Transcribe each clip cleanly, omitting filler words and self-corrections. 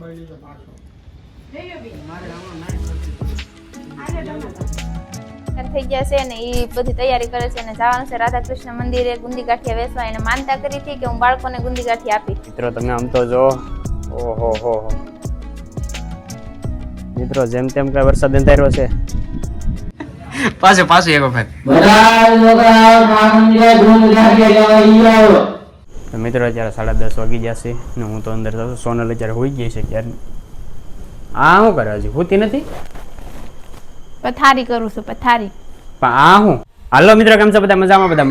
થઈ ગયા છે ને એ બધી તૈયારી કરે છે અને જવાનું છે રાધા કૃષ્ણ મંદિરે ગુંદી ગાંઠિયા વેચવા. એને માનતા કરી હતી કે હું બાળકોને ગુંદી ગાંઠિયા આપી. મિત્રો તમે આમ તો જો ઓહો હો મિત્રો જેમ તેમ કઈ વરસાદ અંધાર્યો છે. પાછું એક વખત મિત્રો અત્યારે 10:30 વાગી જશે ને હું તો અંદર જાઉં. સોનલ અત્યારે હોઈ ગઈ છે ક્યારે. આ શું કરે હજી હોતી નથી? પથારી કરું છું પથારી. પણ આ હું હાલો મિત્રો કેમ છો બધા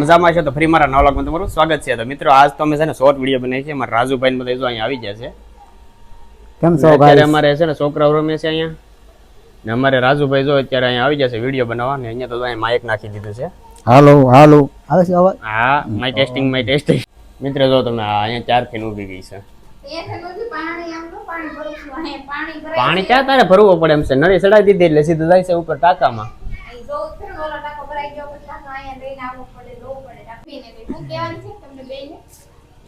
મજામાં છે તો ફરી મારા નવા વ્લોગમાં તમારું સ્વાગત છે. તો મિત્રો આજ તો અમે છે ને શોર્ટ વિડીયો બનાવી છે. અમારા રાજુભાઈ ને બધા જો અહીંયા આવી ગયા છે. કેમ છો અત્યારે અમારે છે ને છોકરાઓ રમે છે અહીંયા ને અમારે રાજુભાઈ જો અત્યારે અહીંયા આવી જશે વિડીયો બનાવવા ને અહીંયા તો અહીંયા માઇક નાખી દીધું છે. હાલો આવે છે અવાજ? હા માઇક ટેસ્ટિંગ મિત્રો જો તમે અહીંયા 4 ફેન ઊભી ગઈ છે. પાણી ક્યાં તારે ભરવું પડે એમ છે? નળી ચડાવી દીધી એટલે સીધું જાય છે ઉપર ટાંકામાં.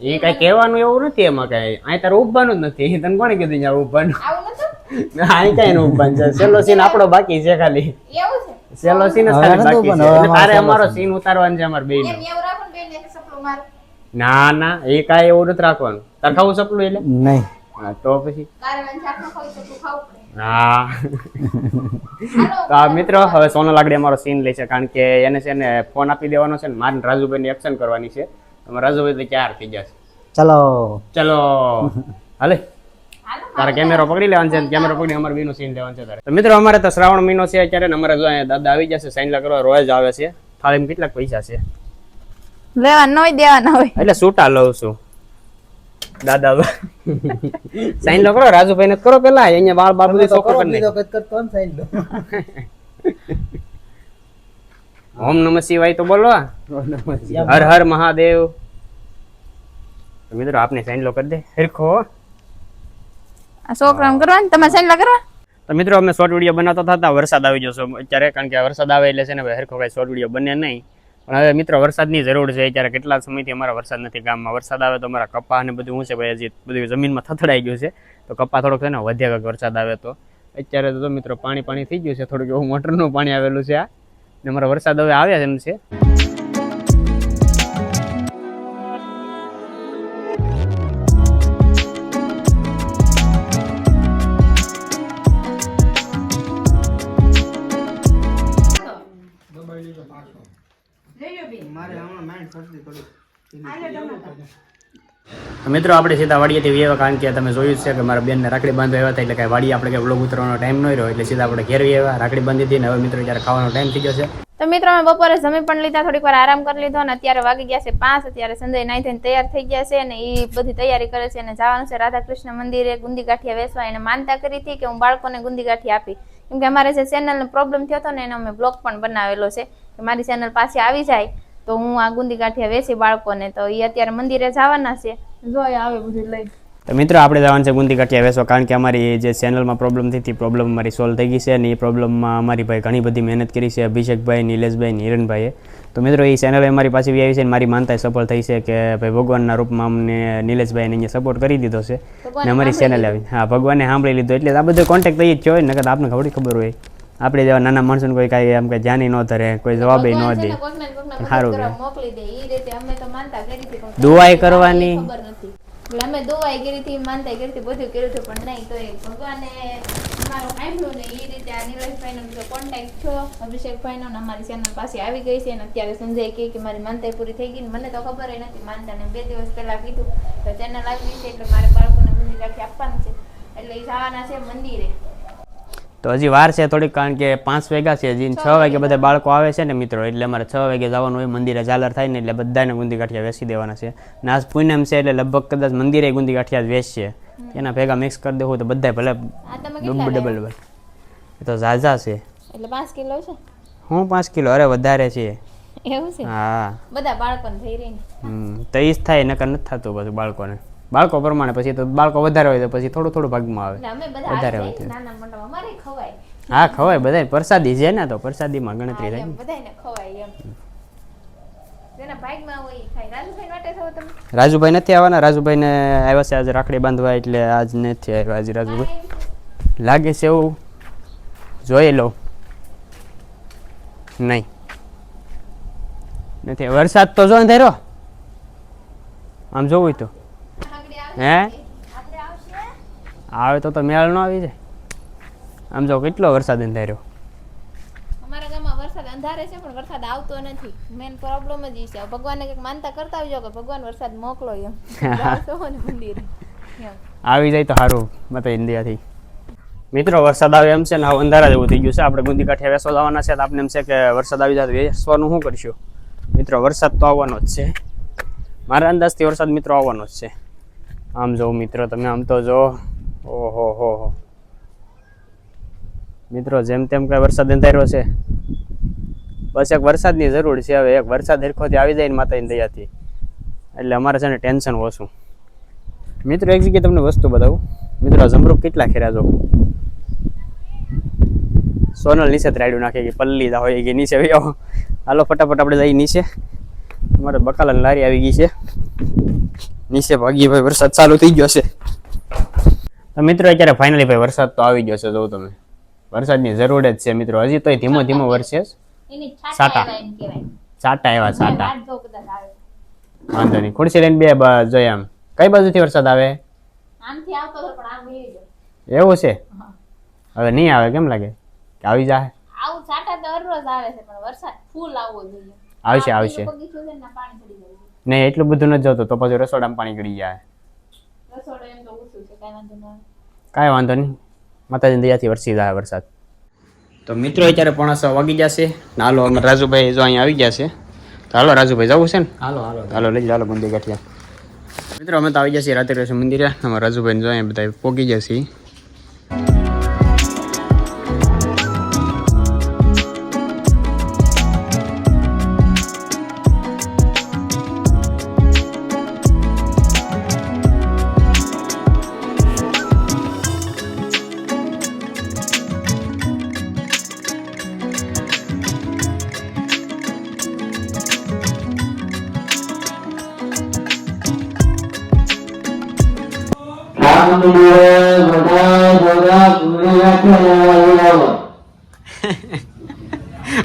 એ કઈ કહેવાનું એવું નથી એમાં કઈ. અહીં તારે ઉભવાનું જ નથી. તને કોને કીધું ત્યાં ઉભવાનું? અહીં કઈ ઉભવાનું છે. છેલ્લો સીન આપણો બાકી છે ખાલી. છેલ્લો સીન જ ખાલી બાકી છે. તારે અમારો સીન ઉતારવાનો છે અમારે બેયનો. ના એ કાંઈ એવું નથી રાખવાનું. તારે ખાવું સપલું એટલે નહીં? હા તો પછી હા તો આ મિત્રો હવે સોનલ આગળ અમારો સીન લે છે કારણ કે એને છે ને ફોન આપી દેવાનો છે ને મારે રાજુભાઈ ની એક્શન કરવાની છે. રાજુભાઈ તો 4 થઈ જશે. ચલો હાલે તારે કેમેરો પકડી લેવાનો છે. કેમેરો પકડી અમારે બેનું સીન લેવાનું છે તારે. તો મિત્રો અમારે તો શ્રાવણ મહિનો છે અત્યારે ને અમારે જો દાદા આવી જશે સાઈનલા કરવા. રોજ આવે છે. થાળીમાં કેટલાક પૈસા છે? લેવાના હોય દેવાના હોય એટલે છૂટા લઉં છું દાદા. સાઈન લો કરો રાજુભાઈ ને કરો પેલા અહીંયા બાળ બાળ બધી સોકો કરી નાખ. ઓમ નમઃ શિવાય તો બોલો. હર હર મહાદેવ. મિત્રો આપને સાઈન લો કરી દે હરખો. આ છોકરાને કરવાનું તમારે સાઈન લા કરવા. તો મિત્રો અમે શોર્ટ વિડીયો બનાવતા હતા વરસાદ આવી જશો અત્યારે કારણ કે વરસાદ આવે એટલે છે ને હરખો કઈ શોર્ટ વિડીયો બને નહીં. પણ હવે મિત્રો વરસાદની જરૂર છે અત્યારે. કેટલા સમયથી અમારા વરસાદ નથી ગામમાં. વરસાદ આવે તો અમારા કપા અને બધું શું છે ભાઈ હજી બધું જમીનમાં થથડાઈ ગયું છે. તો કપા થોડોક છે ને વધ્યા વરસાદ આવે તો. અત્યારે તો મિત્રો પાણી થઈ ગયું છે. થોડુંક એવું મોટરનું પાણી આવેલું છે આ ને અમારો વરસાદ હવે આવ્યા એમ છે. મિત્રો આપણે સીધા વાડીએથી આવ્યા કારણ કે તમે જોયું છે કે મારા બેનને રાખડી બાંધવા આવ્યા હતા એટલે કાંઈ વાડી આપણે કઈ વ્લોગ ઉતરવાનો ટાઈમ ન રહ્યો એટલે સીધા આપણે ઘેર આવ્યા રાખડી બાંધી હતી ને હવે મિત્રો ત્યારે ખાવાનો ટાઈમ થઈ ગયો છે. તો મિત્રો અમે બપોરે જમી પણ લીધા થોડીક વાર આરામ કરી લીધો અને અત્યારે વાગી ગયા છે 5. અત્યારે સંજય નાઈ થઈને તૈયાર થઈ ગયા છે અને એ બધી તૈયારી કરે છે અને જવાનું છે રાધા કૃષ્ણ મંદિરે ગુંદી ગાંઠિયા વેચવા. એને માનતા કરી હતી કે હું બાળકોને ગુંદી ગાંઠિયા આપી કેમ કે અમારે જે ચેનલનો પ્રોબ્લેમ થયો હતો ને એનો અમે બ્લોગ પણ બનાવેલો છે કે મારી ચેનલ પાછી આવી જાય તો હું આ ગુંદી ગાંઠિયા વેચી બાળકોને. તો એ અત્યારે મંદિરે જવાના છે. જો આવે બધું લઈ. તો મિત્રો આપણે જવાનું છે ગુંદી ગાંઠિયા વેચવા કારણ કે અમારી જે ચેનલમાં પ્રોબ્લેમ થઈ હતી પ્રોબ્લેમ અમારી સોલ્વ થઈ ગઈ છે અને એ પ્રોબ્લેમમાં અમારી ભાઈ ઘણી બધી મહેનત કરી છે. અભિષેકભાઈ, નિલેશભાઈ, હિરણભાઈએ. તો મિત્રો એ ચેનલ અમારી પાછી આવી છે અને મારી માનતા સફળ થઈ છે કે ભાઈ ભગવાનના રૂપમાં અમને નિલેશભાઈને અહીંયા સપોર્ટ કરી દીધો છે ને અમારી ચેનલ આવી. હા ભગવાને સાંભળી લીધો એટલે આ બધો કોન્ટેક્ટ થઈ જ હોય ને નકર આપને ખબર હોય. આપણે જેવા નાના માણસોને કોઈ કાંઈ આમ કંઈ ધ્યાન ન ધરે કોઈ જવાબ ન દે સારું દુઆઈ કરવાની. અમે દુઆઈ કરી હતી માનતા કરી હતી બધું કર્યું હતું પણ નહીં તો એ ભગવાને અમારો સાંભળ્યું ને એ રીતે આ નિલેશભાઈ નો બીજો કોન્ટેક્ટ થયો અભિષેકભાઈ નો અમારી ચેનલ પાસે આવી ગઈ છે અને અત્યારે સંજય કે મારી માનતા પૂરી થઈ ગઈ. મને તો ખબર નથી માનતા ને 2 દિવસ પહેલા કીધું તો ચેનલ આવી ગઈ છે એટલે મારે બાળકોને મંદિર રાખી આપવાનું છે એટલે એ જવાના છે મંદિરે. તો હજી વાર છે થોડીક કારણ કે 5 વાગ્યા છે હજી 6 વાગે બધા બાળકો આવે છે ને મિત્રો એટલે અમારે 6 વાગે જવાનું હોય મંદિરે ઝાલર થાય ને એટલે બધાને ગુંદી ગાંઠિયા વેચી દેવાના છે. ને આજ પૂનમ છે એટલે લગભગ કદાચ મંદિરે ગુંદી ગાંઠિયા વેચશે. એના ભેગા મિક્સ કરી દેવું તો બધા ભલે ડબલ તો ઝાઝા છે એટલે 5 કિલો છે. હું 5 કિલો અરે વધારે છે એવું છે. હા બધા બાળકોને થઈ રહી તો ઈ જ થાય નકર નથી થતું બધું બાળકોને. બાળકો પ્રમાણે પછી તો બાળકો વધારે હોય તો પછી થોડું ભાગમાં આવે વધારે હોય હા ખવાય બધા પ્રસાદી છે ને તો પ્રસાદીમાં ગણતરી થાય. જેના ભાગમાં હોય એ ખાય. રાજુભાઈ માટે છો તમે? રાજુભાઈ નથી આવવાના. રાજુભાઈને આવ્યા છે આજે રાખડી બાંધવા, એટલે આજ નથી આવ્યા આજે રાજુભાઈ. લાગે છે એવું, જોઈ લો. નહીં નથી. વરસાદ તો જો અંધારો, આમ જોવું તો હે આવે તો મેળ ન આવી જાય. આમ જો કેટલો વરસાદ અંધાર્યો. અમારા ગામમાં વરસાદ અંધારે છે પણ વરસાદ આવતો નથી. મેન પ્રોબ્લેમ જ ઈ છે. ભગવાનને કંઈક માનતા કરતા આવજો કે ભગવાન વરસાદ મોકલો એમ. જાવશો ને મંદિરે એમ. આવી જાય તો સારું મત ઇન્ડિયાથી. મિત્રો વરસાદ આવે એમ છે ને, હવે અંધારા જેવું થઈ ગયું છે. આપણે ગુંદી કાંઠે વેસવા જવાના છે, તો આપણે એમ છે કે વરસાદ આવી જાય વેસવાનું શું કરશું? મિત્રો વરસાદ તો આવવાનો જ છે. મારા અંદાજથી વરસાદ મિત્રો આવવાનો જ છે. આમ જો મિત્રો તમે આમ તો જો, ઓહો હો મિત્રો જેમ તેમ કઈ વરસાદ અંધાર્યો છે. બસ એક વરસાદની જરૂર છે. હવે એક વરસાદ હરખોથી આવી જાય ને માતાની દયાથી, એટલે અમારે છે ને ટેન્શન ઓછું. મિત્રો એક જગ્યાએ તમને વસ્તુ બતાવું. મિત્રો જમરૂખ કેટલા ખેરા જો. સોનલ નીચે રાડ્યું નાખે કે પલ્લી દા હોય કે નીચે આવો. હાલો ફટાફટ આપણે જઈ નીચે. અમારે બકાલાની લારી આવી ગઈ છે નીચે. ભાગી ભાઈ વરસાદ ચાલુ થઈ ગયો છે. તો મિત્રો અત્યારે ફાઇનલી ભાઈ વરસાદ તો આવી ગયો છે. જો તમે વરસાદની જરૂર જ છે મિત્રો. હજી તો ધીમો ધીમો વરસે. સાટા સાટા એવા સાટા. વાંધો નહીં. ખુરશી લઈને બે જોઈએ. આમ કઈ બાજુથી વરસાદ આવે? આમથી આવતો હતો પણ આમ વહી ગયો. એવું છે? હવે નહીં આવે કેમ લાગે કે આવી જાય? આવું સાટા તો હરરોજ આવે છે પણ વરસાદ ફૂલ આવવો જોઈએ. આવશે આવશે. પાણી ચડી જાય. નહીં એટલું બધું નથી જતું તો પછી રસોડામાં પાણી ગળી જાય. રસોડું એમ તો ઊંચું છે, કાંઈ વાંધો ન આવે. કાંઈ વાંધો નહીં. માતાજીની દયાથી વરસી જાય વરસાદ. તો મિત્રો અત્યારે 6:30 વાગી જશે. હાલો અમારે રાજુભાઈ જો અહીંયા આવી ગયા છે. તો હાલો રાજુભાઈ જવું છે ને? હાલો હાલો હાલો લઈ જાઓ ગુંદી ગાંઠિયા. મિત્રો અમે તો આવી જશે રાત્રે કૃષ્ણ મંદિરે. અમારા રાજુભાઈને જો અહીંયા બધા પોગી જશે.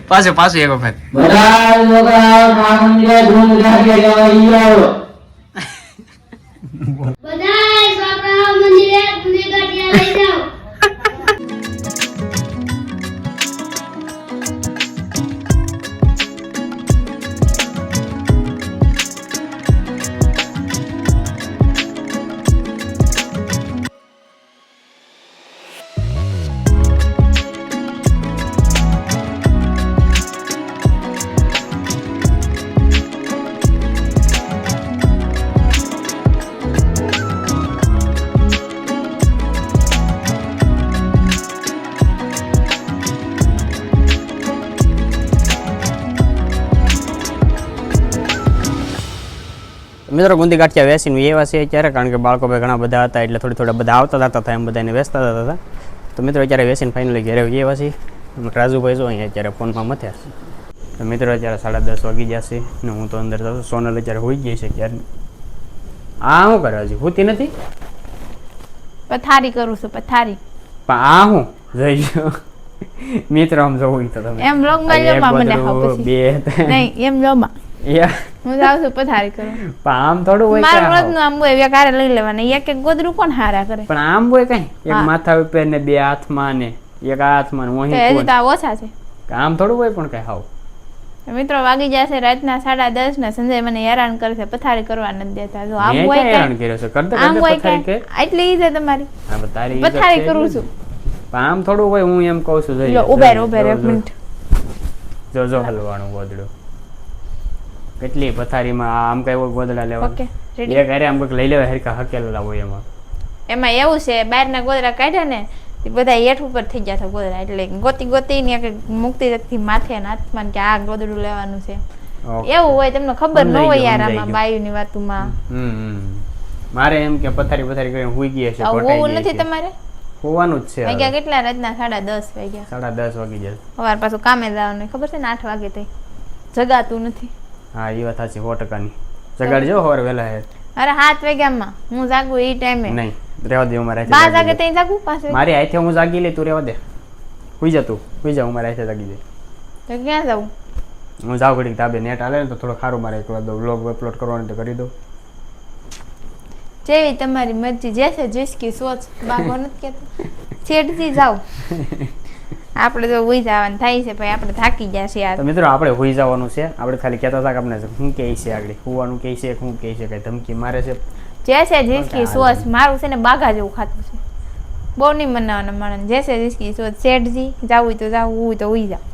પાછું પાછું એક વખત મિત્રો ગુંદી ગાંઠિયા વેસીને એવા છે અત્યારે, કારણ કે બાળકો ભાઈ ઘણા બધા હતા એટલે થોડા બધા આવતા જતા હતા એમ બધાને વેચતા જતા હતા. તો મિત્રો અત્યારે વેસીને ફાઇનલી ઘેરે એવા છે. રાજુભાઈ જો અહીંયા અત્યારે ફોનમાં મથ્યા છે. તો મિત્રો અત્યારે 10:30 વાગી જશે ને હું તો અંદર જાઉં. સોનલ અત્યારે હોઈ ગઈ છે ક્યારે. આ શું કરે હજી હોતી નથી? પથારી કરું છું પથારી. પણ આ હું જઈ ગયો મિત્રો આમ જોવું તો તમે એમ બ્લોગમાં જોવા મને બે નહીં એમ જોવા હું જાઉં છું પથારી કરું. પણ આમ થોડું હોય મારું રોજનું આમ હોય વ્યાકારે લઈ લેવાના. એક એક ગોદરું કોણ હારા કરે? પણ આમ હોય કઈ એક માથા ઉપર ને બે હાથમાં ને એક હાથમાં ને હજી તો આ ઓછા છે. આમ થોડું હોય પણ કઈ હાવ. મિત્રો વાગી જશે રાતના 10:30 ને. સંજય મને હેરાન કરે છે, પથારી કરવા નથી દેતા. જો આમ હોય હેરાન કર્યો છે કરતા આમ હોય પથારી કે એટલી ઈજે તમારી. હા તારી પથારી કરું છું. પણ આમ થોડું હોય. હું એમ કહું છું જો ઉભેર એક મિનિટ. જો જો હલવાનું ગોદડું કેટલી પથારીમાં આમ કઈ ગોદડા લેવા ઓકે એક હારે આમ કઈક લઈ લેવા હરકા હકેલા હોય એમાં એવું છે બહારના ગોદડા કાઢ્યા ને બધા હેઠ ઉપર થઈ ગયા હતા ગોદડા. એટલે ગોતી ને મુકતી જતી માથે ને હાથમાં કે આ ગોદડું લેવાનું છે એવું હોય. તમને ખબર ન હોય યાર આમાં બાયુની વાતોમાં. મારે એમ કે પથારી કરીને હુઈ ગઈ છે. હોવું નથી તમારે? હોવાનું જ છે. વાગ્યા કેટલા? રાતના 10:30 વાગ્યા. 10:30 વાગી જાય. સવાર પાછું કામે જવાનું ખબર છે ને 8 વાગે થઈ જગાતું નથી. હા એ વાત સાચી 100%ની જગાડજો સવારે વહેલા હે અરે 7 વાગ્યામાં હું જાગું એ ટાઈમે નહીં રહેવા દે અમારે 5 વાગે ત્યાં જાગું 5 વાગે મારી હાથે હું જાગી લે તું રહેવા દે હુઈ જા તું હુઈ જા હું મારી હાથે જાગી દે તો ક્યાં જાઉં હું જાઉં ઘડીક તાબે નેટ હાલે ને તો થોડો ખારું મારે એક વાર વ્લોગ અપલોડ કરવાનું તો કરી દઉં જેવી તમારી મરજી જैसे जिसकी सोच બાગો નથી કહેતો છેડથી જાવ આપણે તો ઉઈ જવાનું થાય છે ભાઈ આપણે થાકી ગયા છે યાર તો મિત્રો આપણે હુઈ જવાનું છે આપણે ખાલી કહેતા હતા કે આપણે શું કહે છે આગળ હુવાનું કહે છે શું કહે છે કઈ ધમકી મારે છે जैसे जिसकी सोच મારું છે ને બાઘા જેવું ખાતું છે બહુ નહીં મનાવવાના માણસ जैसे जिसकी सोच શેઠજી જાવું હોય તો જાવું હોય તો ઉઈ જાવ